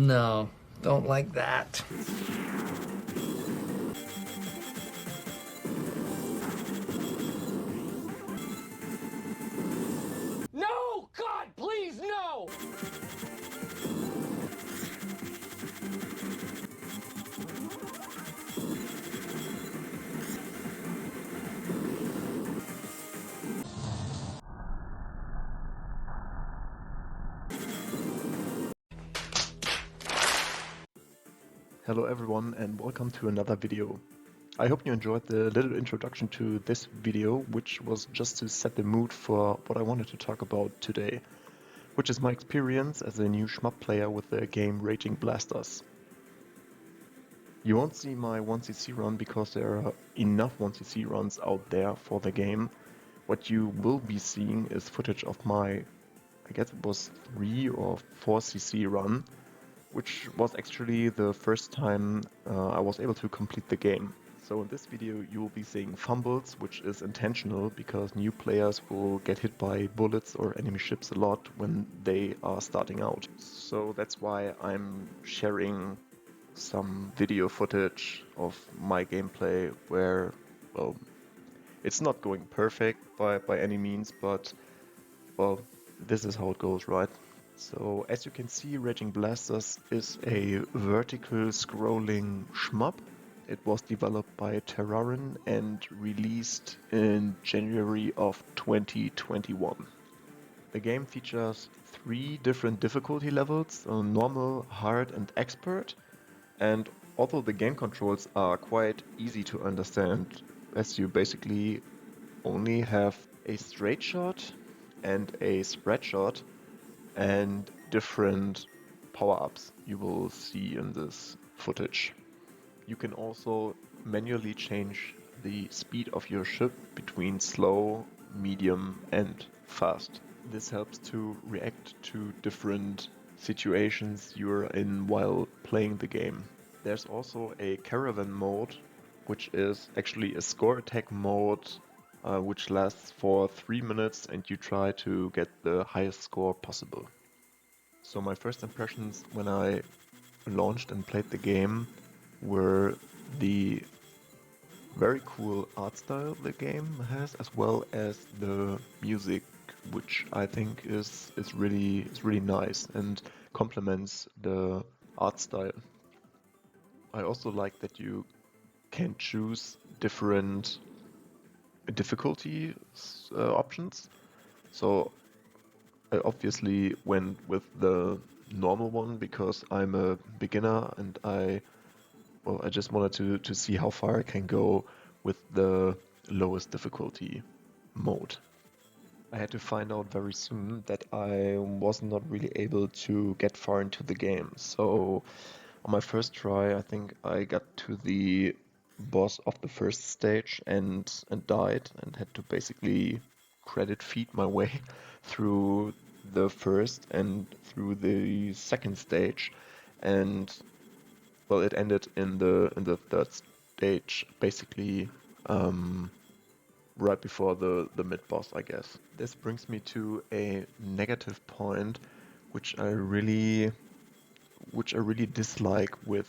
No, don't like that. No! God, please, no! Hello everyone and welcome to another video. I hope you enjoyed the little introduction to this video, which was just to set the mood for what I wanted to talk about today, which is my experience as a new Shmup player with the game Raging Blasters. You won't see my 1cc run because there are enough 1cc runs out there for the game. What you will be seeing is footage of my, I guess it was 3 or 4cc run, which was actually the first time I was able to complete the game. So in this video you will be seeing fumbles, which is intentional because new players will get hit by bullets or enemy ships a lot when they are starting out. So that's why I'm sharing some video footage of my gameplay where, well, it's not going perfect by any means, but, well, this is how it goes, right? So as you can see, Raging Blasters is a vertical scrolling shmup. It was developed by Terarin and released in January of 2021. The game features 3 different difficulty levels, normal, hard and expert. And although the game controls are quite easy to understand, as you basically only have a straight shot and a spread shot, and different power-ups you will see in this footage. You can also manually change the speed of your ship between slow, medium and fast. This helps to react to different situations you're in while playing the game. There's also a caravan mode, which is actually a score attack mode which lasts for 3 minutes and you try to get the highest score possible. So my first impressions when I launched and played the game were the very cool art style the game has, as well as the music, which I think is really nice and complements the art style. I also like that you can choose different difficulty options. So I obviously went with the normal one because I'm a beginner and I just wanted to see how far I can go with the lowest difficulty mode. I had to find out very soon that I was not really able to get far into the game. So on my first try, I think I got to the boss of the first stage and died and had to basically credit feed my way through the first and through the second stage, and well, it ended in the third stage, basically right before the mid boss, I guess. This brings me to a negative point, which I really dislike with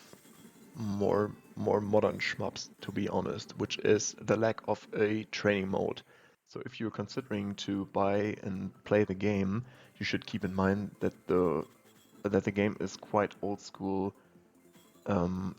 more modern shmups, to be honest, which is the lack of a training mode. So if you're considering to buy and play the game, you should keep in mind that the game is quite old school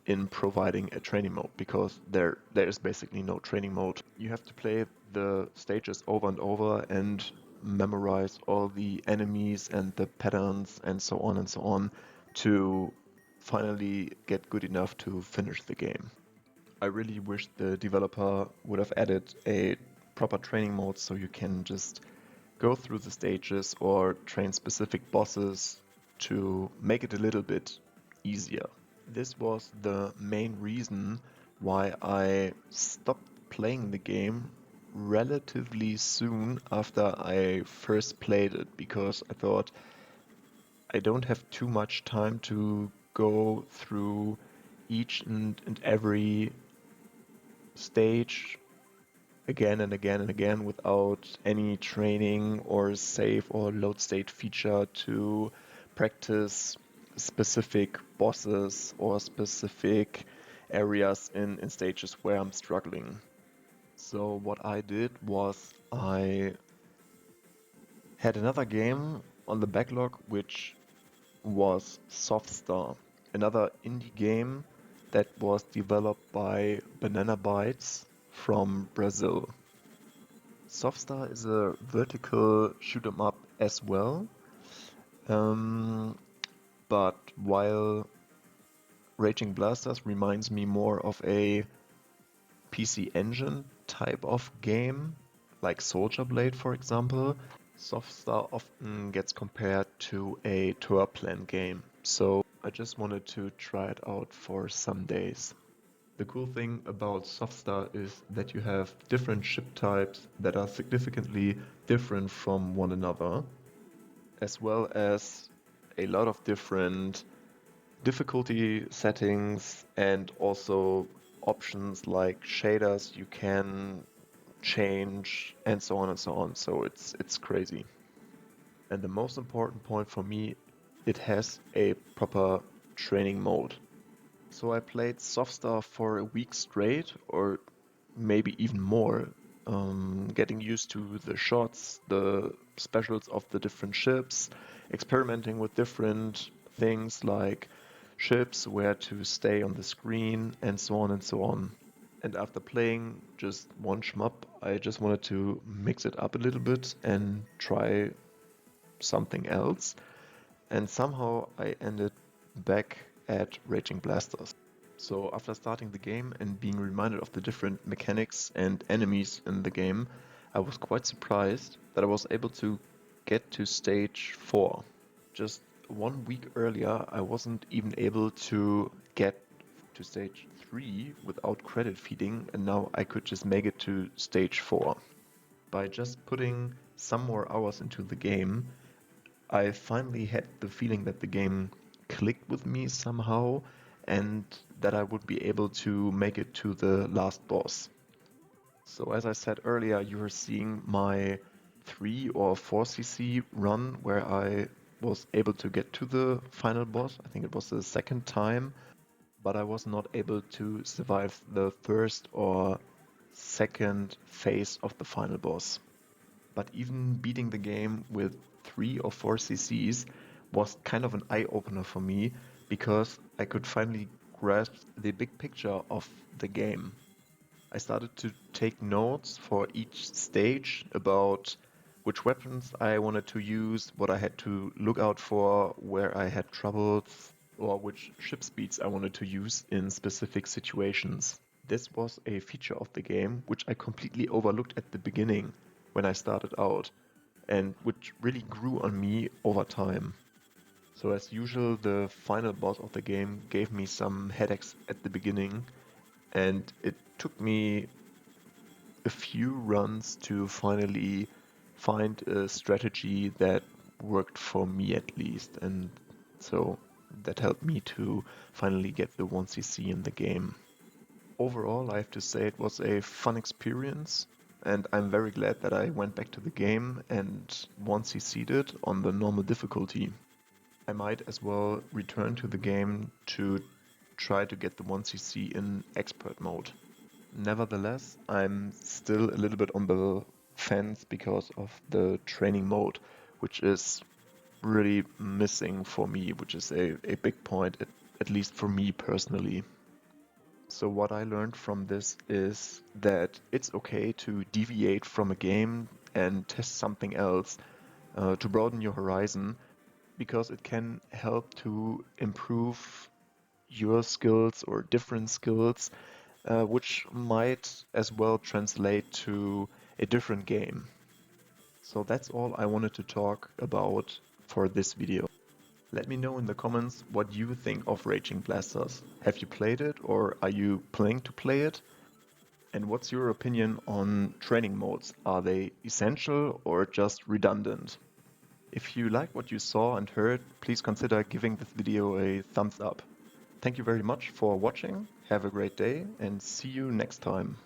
in providing a training mode, because there is basically no training mode. You have to play the stages over and over and memorize all the enemies and the patterns and so on to finally get good enough to finish the game. I really wish the developer would have added a proper training mode so you can just go through the stages or train specific bosses to make it a little bit easier. This was the main reason why I stopped playing the game relatively soon after I first played it, because I thought I don't have too much time to go through each and every stage again and again and again without any training or save or load state feature to practice specific bosses or specific areas in stages where I'm struggling. So what I did was I had another game on the backlog which was Softstar, another indie game that was developed by Banana Bytes from Brazil. Softstar is a vertical shoot 'em up as well, but while Raging Blasters reminds me more of a PC Engine type of game, like Soldier Blade for example, Softstar often gets compared to a tour plan game, so I just wanted to try it out for some days. The cool thing about Softstar is that you have different ship types that are significantly different from one another, as well as a lot of different difficulty settings and also options like shaders you can change and so on and so on. So it's crazy. And the most important point for me, it has a proper training mode. So I played Softstar for a week straight, or maybe even more, getting used to the shots, the specials of the different ships, experimenting with different things like ships, where to stay on the screen, and so on and so on. And after playing just one shmup, I just wanted to mix it up a little bit and try something else. And somehow I ended back at Raging Blasters. So after starting the game and being reminded of the different mechanics and enemies in the game, I was quite surprised that I was able to get to stage 4. Just 1 week earlier, I wasn't even able to get to stage 3 without credit feeding, and now I could just make it to stage 4. By just putting some more hours into the game, I finally had the feeling that the game clicked with me somehow and that I would be able to make it to the last boss. So as I said earlier, you are seeing my 3 or 4cc run where I was able to get to the final boss. I think it was the second time, but I was not able to survive the first or second phase of the final boss. But even beating the game with 3 or 4 CCs was kind of an eye-opener for me, because I could finally grasp the big picture of the game. I started to take notes for each stage about which weapons I wanted to use, what I had to look out for, where I had troubles, or which ship speeds I wanted to use in specific situations. This was a feature of the game which I completely overlooked at the beginning when I started out, and which really grew on me over time. So as usual, the final boss of the game gave me some headaches at the beginning, and it took me a few runs to finally find a strategy that worked for me at least, and so that helped me to finally get the 1cc in the game. Overall, I have to say it was a fun experience, and I'm very glad that I went back to the game and 1cc'd it on the normal difficulty. I might as well return to the game to try to get the 1cc in expert mode. Nevertheless, I'm still a little bit on the fence because of the training mode, which is really missing for me, which is a big point, at least for me personally. So what I learned from this is that it's okay to deviate from a game and test something else to broaden your horizon, because it can help to improve your skills or different skills, which might as well translate to a different game. So that's all I wanted to talk about for this video. Let me know in the comments what you think of Raging Blasters. Have you played it, or are you planning to play it? And what's your opinion on training modes? Are they essential or just redundant? If you liked what you saw and heard, please consider giving this video a thumbs up. Thank you very much for watching, have a great day, and see you next time.